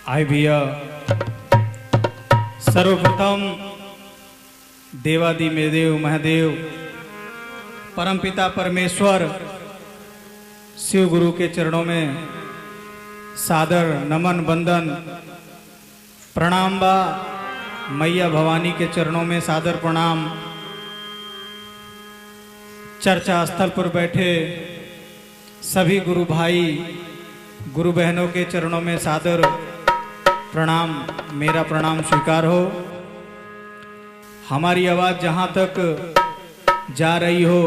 आए भैया, सर्वप्रथम देवादि में देव महादेव परमपिता परमेश्वर शिव गुरु के चरणों में सादर नमन वंदन प्रणाम बा। मैया भवानी के चरणों में सादर प्रणाम। चर्चा स्थल पर बैठे सभी गुरु भाई गुरु बहनों के चरणों में सादर प्रणाम। मेरा प्रणाम स्वीकार हो। हमारी आवाज़ जहाँ तक जा रही हो,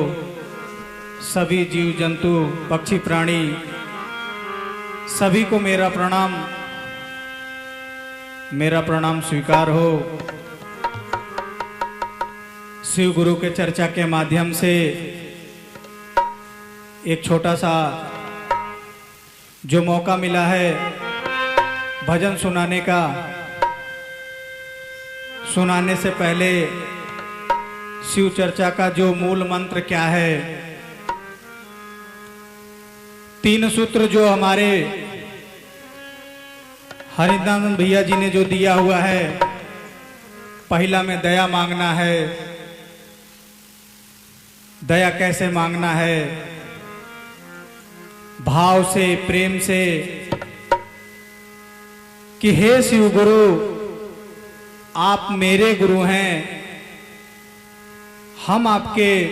सभी जीव जंतु पक्षी प्राणी सभी को मेरा प्रणाम स्वीकार हो। शिव गुरु के चर्चा के माध्यम से एक छोटा सा जो मौका मिला है भजन सुनाने का, सुनाने से पहले शिव चर्चा का जो मूल मंत्र क्या है, तीन सूत्र जो हमारे हरिदानंद भैया जी ने जो दिया हुआ है। पहला में दया मांगना है। दया कैसे मांगना है? भाव से, प्रेम से कि हे शिव गुरु, आप मेरे गुरु हैं, हम आपके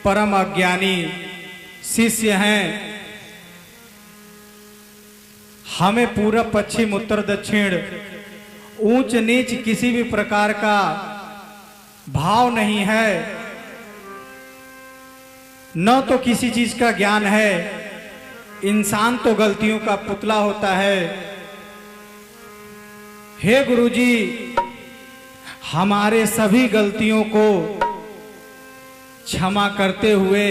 परम अज्ञानी शिष्य हैं। हमें पूरब पश्चिम उत्तर दक्षिण ऊंच नीच किसी भी प्रकार का भाव नहीं है, न तो किसी चीज का ज्ञान है। इंसान तो गलतियों का पुतला होता है। हे गुरुजी, हमारे सभी गलतियों को क्षमा करते हुए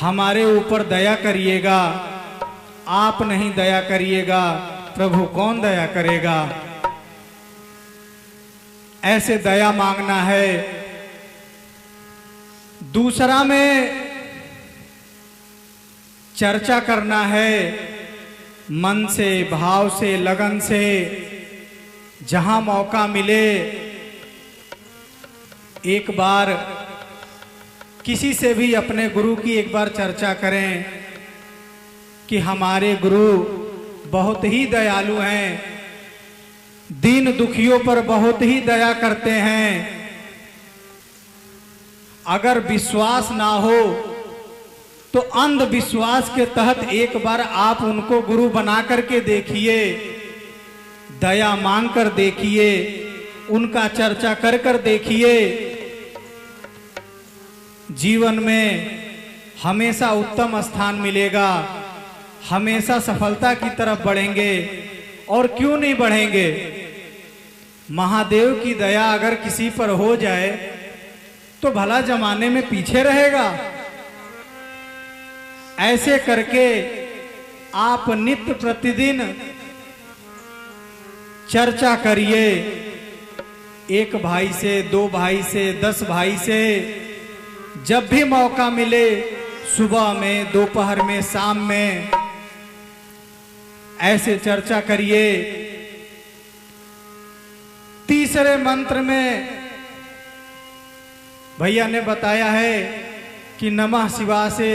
हमारे ऊपर दया करिएगा। आप नहीं दया करिएगा, प्रभु कौन दया करेगा? ऐसे दया मांगना है। दूसरा में चर्चा करना है, मन से, भाव से, लगन से। जहां मौका मिले एक बार किसी से भी अपने गुरु की एक बार चर्चा करें कि हमारे गुरु बहुत ही दयालु हैं, दीन दुखियों पर बहुत ही दया करते हैं। अगर विश्वास ना हो तो अंधविश्वास के तहत एक बार आप उनको गुरु बना करके देखिए, दया मांग कर देखिए, उनका चर्चा कर कर देखिए। जीवन में हमेशा उत्तम स्थान मिलेगा, हमेशा सफलता की तरफ बढ़ेंगे। और क्यों नहीं बढ़ेंगे? महादेव की दया अगर किसी पर हो जाए तो भला जमाने में पीछे रहेगा। ऐसे करके आप नित्य प्रतिदिन चर्चा करिए, एक भाई से, दो भाई से, 10 भाई से। जब भी मौका मिले, सुबह में, दोपहर में, शाम में, ऐसे चर्चा करिए। तीसरे मंत्र में भैया ने बताया है कि नमः शिवाय से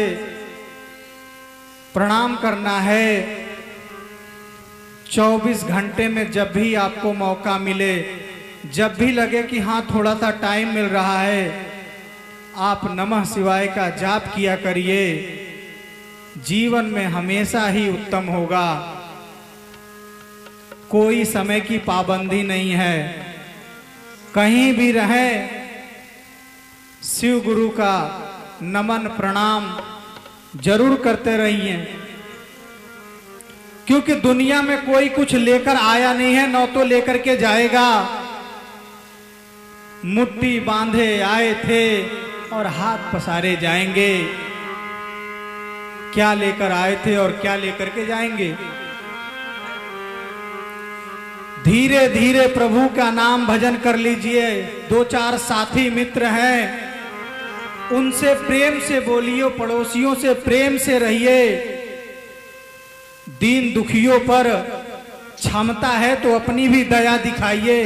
प्रणाम करना है। 24 घंटे में जब भी आपको मौका मिले, जब भी लगे कि हाँ थोड़ा सा टाइम मिल रहा है, आप नमः शिवाय का जाप किया करिए। जीवन में हमेशा ही उत्तम होगा। कोई समय की पाबंदी नहीं है, कहीं भी रहे शिव गुरु का नमन प्रणाम जरूर करते रहिए। क्योंकि दुनिया में कोई कुछ लेकर आया नहीं है, न तो लेकर के जाएगा। मुट्ठी बांधे आए थे और हाथ पसारे जाएंगे। क्या लेकर आए थे और क्या लेकर के जाएंगे? धीरे धीरे प्रभु का नाम भजन कर लीजिए। 2-4 साथी मित्र हैं, उनसे प्रेम से बोलिए, पड़ोसियों से प्रेम से रहिए। दीन दुखियों पर क्षमता है तो अपनी भी दया दिखाइए।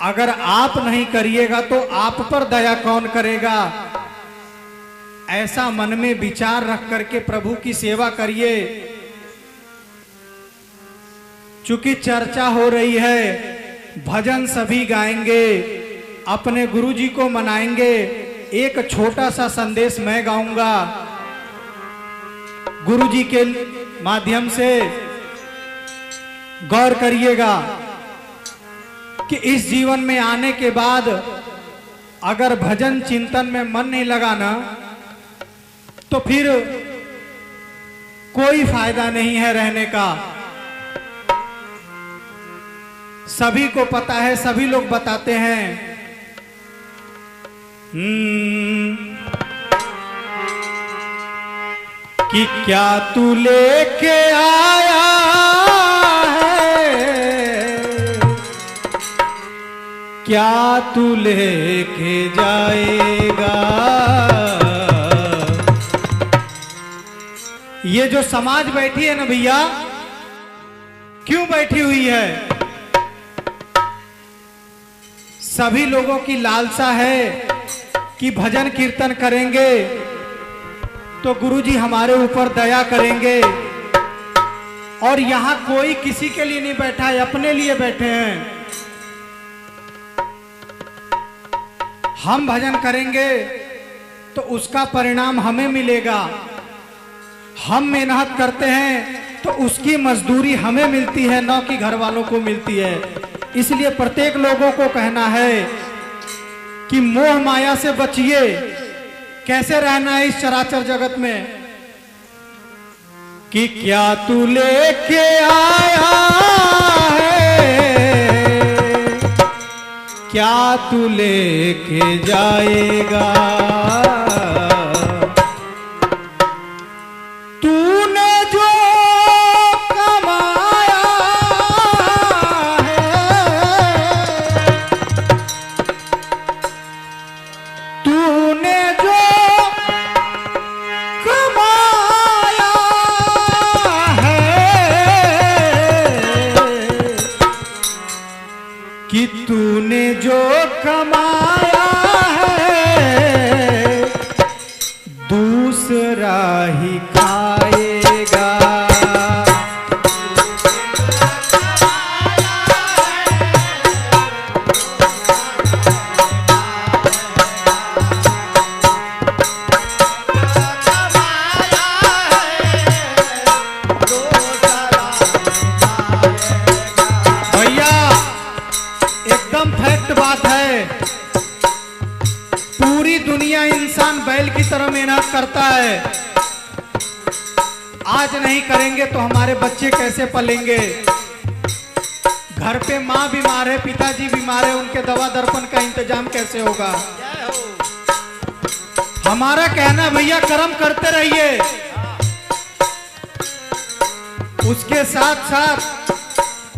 अगर आप नहीं करिएगा तो आप पर दया कौन करेगा? ऐसा मन में विचार रख करके प्रभु की सेवा करिए। चूंकि चर्चा हो रही है, भजन सभी गाएंगे, अपने गुरुजी को मनाएंगे। एक छोटा सा संदेश मैं गाऊंगा गुरुजी के माध्यम से, गौर करिएगा कि इस जीवन में आने के बाद अगर भजन चिंतन में मन नहीं लगाना तो फिर कोई फायदा नहीं है रहने का। सभी को पता है, सभी लोग बताते हैं। कि क्या तू लेके आया है, क्या तू लेके जाएगा। ये जो समाज बैठी है ना भैया, क्यों बैठी हुई है? सभी लोगों की लालसा है कि भजन कीर्तन करेंगे तो गुरुजी हमारे ऊपर दया करेंगे। और यहां कोई किसी के लिए नहीं बैठा है, अपने लिए बैठे हैं। हम भजन करेंगे तो उसका परिणाम हमें मिलेगा। हम मेहनत करते हैं तो उसकी मजदूरी हमें मिलती है, न कि घर वालों को मिलती है। इसलिए प्रत्येक लोगों को कहना है कि मोह माया से बचिए। कैसे रहना है इस चराचर जगत में? कि क्या तू लेके आया है, क्या तू लेके जाएगा। तूने जो कमाया है, तूने जो कमाया है, कि तूने जो कमाया है दूसरा ही खाएगा। भैया एकदम फैक्ट बात है। पूरी दुनिया इंसान बैल की तरह मेहनत करता है। आज नहीं करेंगे तो हमारे बच्चे कैसे पलेंगे? घर पे माँ बीमार है, पिताजी बीमार है, उनके दवा दर्पण का इंतजाम कैसे होगा? हमारा कहना भैया कर्म करते रहिए, उसके साथ साथ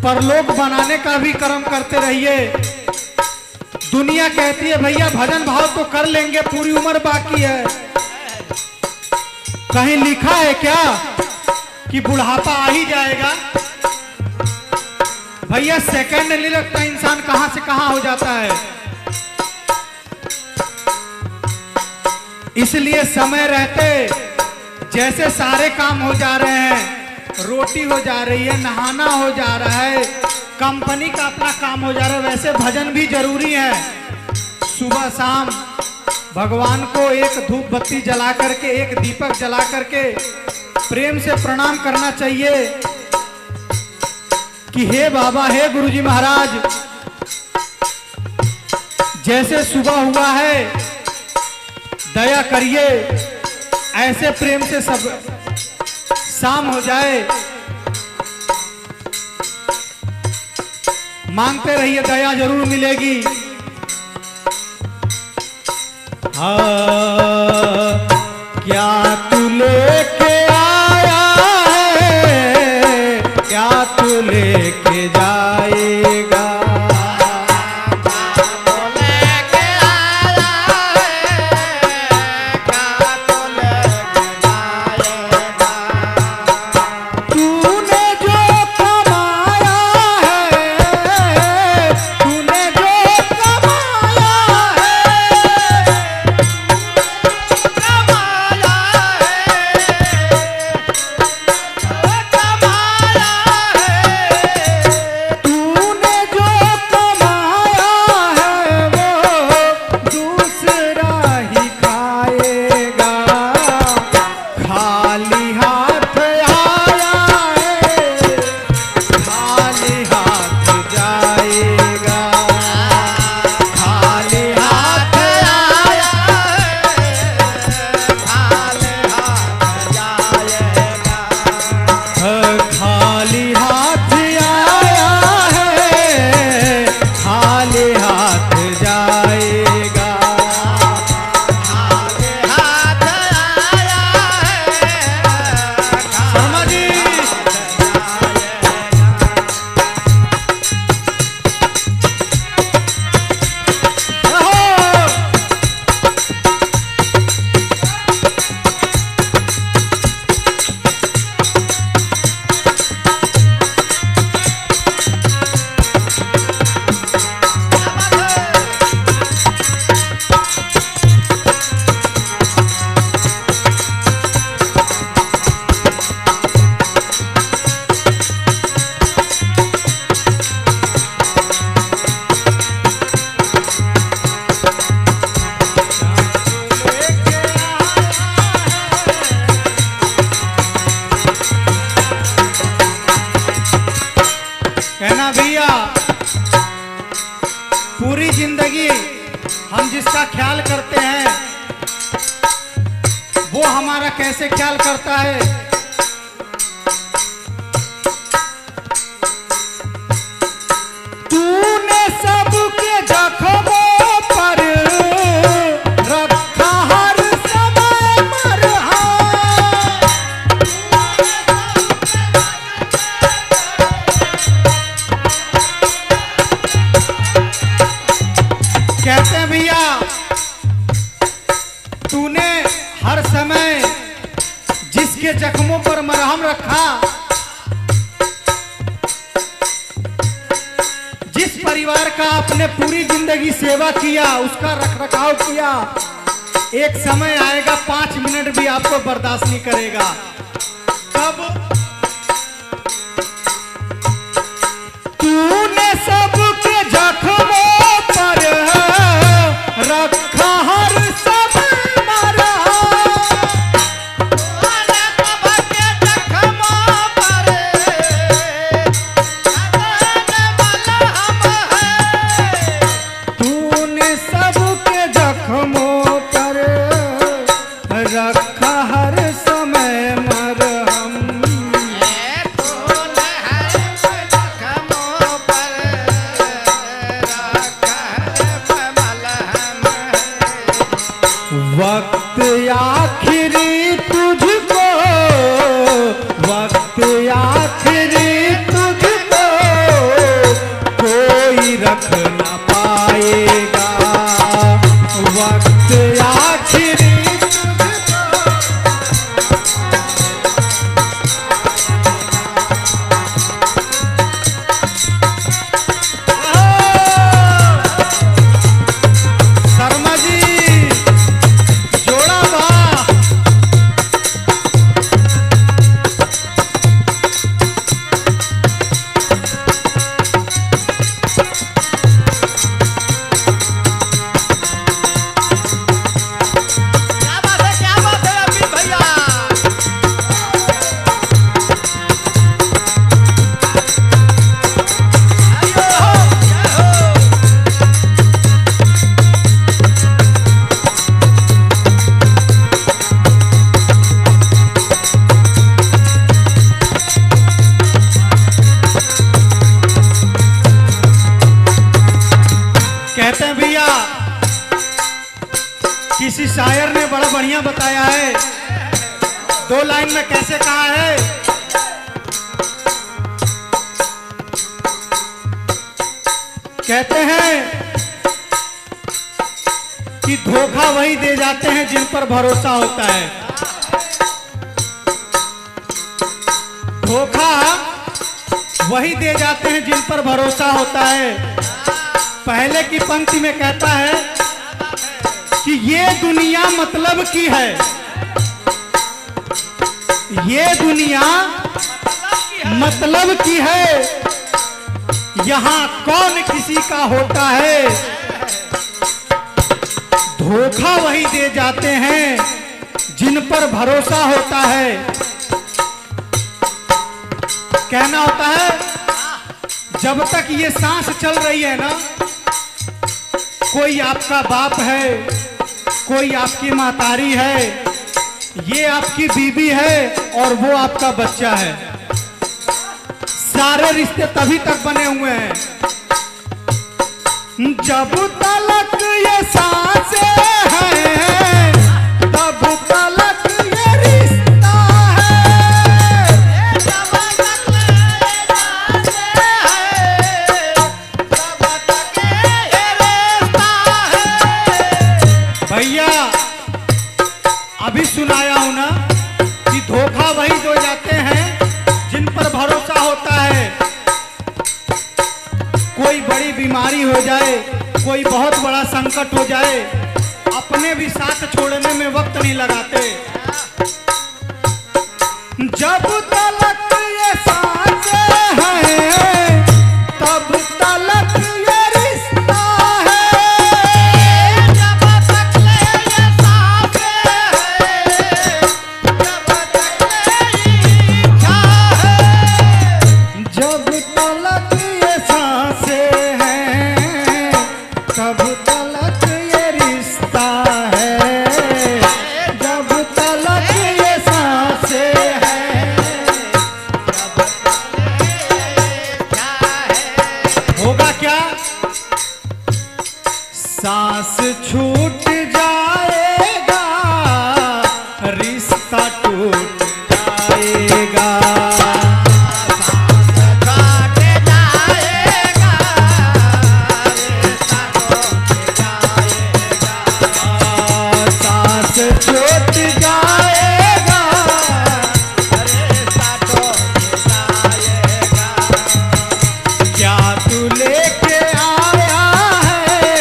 परलोक बनाने का भी कर्म करते रहिए। दुनिया कहती है भैया भजन भाव तो कर लेंगे, पूरी उम्र बाकी है। कहीं लिखा है क्या कि बुढ़ापा आ ही जाएगा? भैया सेकंड नहीं लगता, इंसान कहां से कहां हो जाता है। इसलिए समय रहते जैसे सारे काम हो जा रहे हैं, रोटी हो जा रही है, नहाना हो जा रहा है, कंपनी का अपना काम हो जा रहा है, वैसे भजन भी जरूरी है। सुबह शाम भगवान को एक धूप बत्ती जला करके, एक दीपक जला करके प्रेम से प्रणाम करना चाहिए कि हे बाबा, हे गुरुजी महाराज, जैसे सुबह हुआ है दया करिए, ऐसे प्रेम से सब शाम हो जाए। मांगते रहिए, दया जरूर मिलेगी। क्या तू लेके आया है, क्या तू लेके जाएगा। तूने जो जिसका ख्याल करते हैं वो हमारा कैसे ख्याल करता है। तूने सबके जख्मों पर रखा हर समय मरहम। कहते हैं भैया तूने हर समय जिसके जख्मों पर मरहम रखा, जिस परिवार का आपने पूरी जिंदगी सेवा किया, उसका रखरखाव किया, एक समय आएगा 5 मिनट भी आपको बर्दाश्त नहीं करेगा। कब? तूने सबके जख्मों पर रखा हर समय मरहम। तूने सबके जख्मों पर मरहम है। तूने सबके जख्मों पर रखा हर समय मरहम। वक्त आखिरी तुझको, वक्त आखिरी तुझको कोई रख न पाएगा। वक्त आखिरी शर्मा जी जोड़ा बा। क्या बात है अमित भैया। कहते हैं भैया किसी शायर ने बड़ा बढ़िया बताया है, 2 लाइन में कैसे कहा है। कहते हैं कि धोखा वही दे जाते हैं जिन पर भरोसा होता है। धोखा वही दे जाते हैं जिन पर भरोसा होता है। पहले की पंक्ति में कहता है कि ये दुनिया मतलब की है, ये दुनिया मतलब की है, यहाँ कौन किसी का होता है। धोखा वही दे जाते हैं जिन पर भरोसा होता है। कहना होता है जब तक ये सांस चल रही है ना, कोई आपका बाप है, कोई आपकी मातारी है, ये आपकी बीबी है और वो आपका बच्चा है। सारे रिश्ते तभी तक बने हुए हैं जब तलक ये सांसें हैं, तब तलक ये रिश्ता है। जब तक ये सांसें हैं, तब तक ये रिश्ता है। भैया अभी सुनाया हूं ना कि धोखा वही दो जाते हैं जिन पर भरोसा होता है। कोई बड़ी बीमारी हो जाए, कोई बहुत बड़ा संकट हो जाए, अपने भी साथ छोड़ने में वक्त नहीं लगाते। जब तलक ये सांसें हैं, तब तलक ये रिश्ता है। जब तक ये सांसें हैं, जब तक ये इच्छा है। जब तलक ये सांसें हैं, तब तलक ये रिश्ता जोत जाएगा। क्या तू लेके आया है,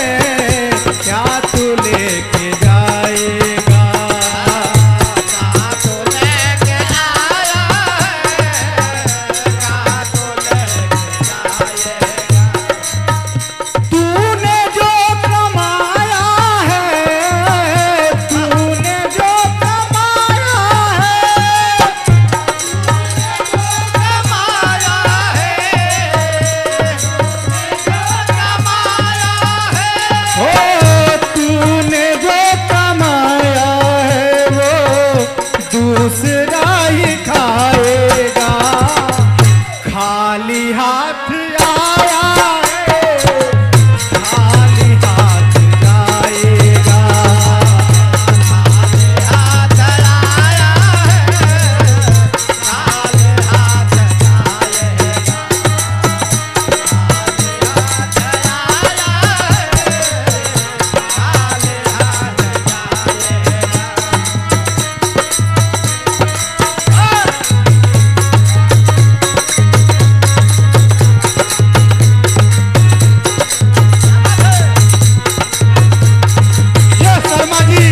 क्या तू लेके जाएगा। तूने जो कमाया है, तूने जो कमाया है, ओ तूने जो कमाया है वो दूसरा ही खाएगा। खाली हाथ आया है, खाली हाथ जाएगा। ये शर्मा जी,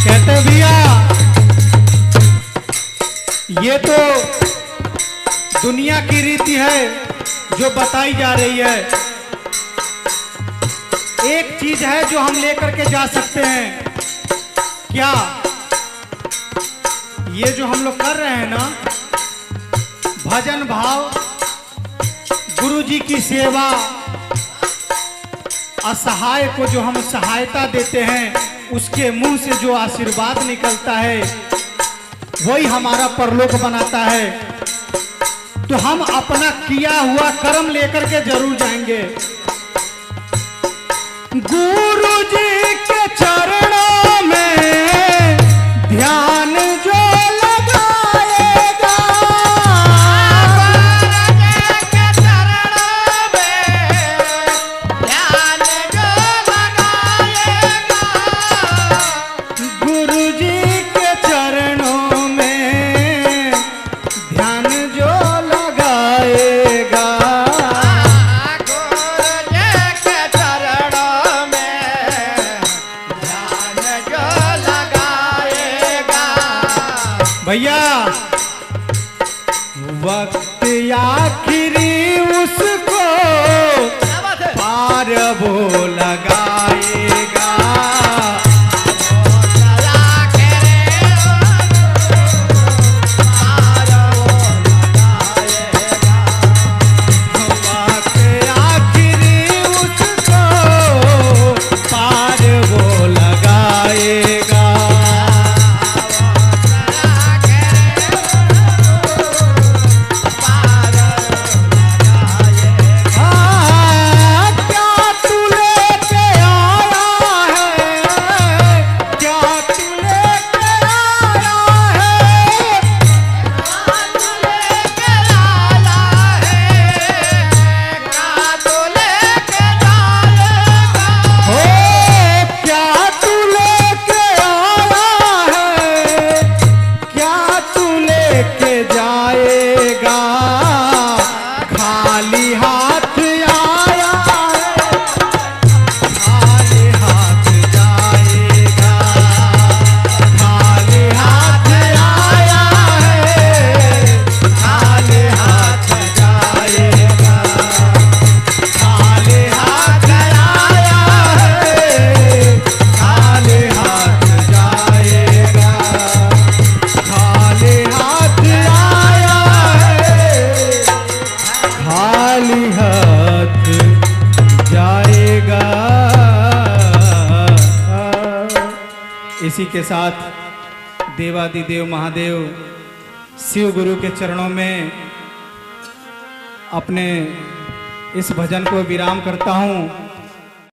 कहते भैया ये तो दुनिया की रीति है जो बताई जा रही है। एक चीज है जो हम लेकर के जा सकते हैं। क्या ये जो हम लोग कर रहे हैं ना, भजन भाव, गुरु जी की सेवा, असहाय को जो हम सहायता देते हैं, उसके मुंह से जो आशीर्वाद निकलता है वही हमारा परलोक बनाता है। तो हम अपना किया हुआ कर्म लेकर के जरूर जाएंगे। गुरु जी के चरणों में ध्यान जो लगाएगा, गुरु जी के चरणों में ध्यान जो लगाएगा, भैया वक्त आखिरी उसको पार वो लगाएगा। वक्त आखिरी उसको पार वो लगाएगा। इसी के साथ देवादिदेव महादेव शिव गुरु के चरणों में अपने इस भजन को विराम करता हूँ।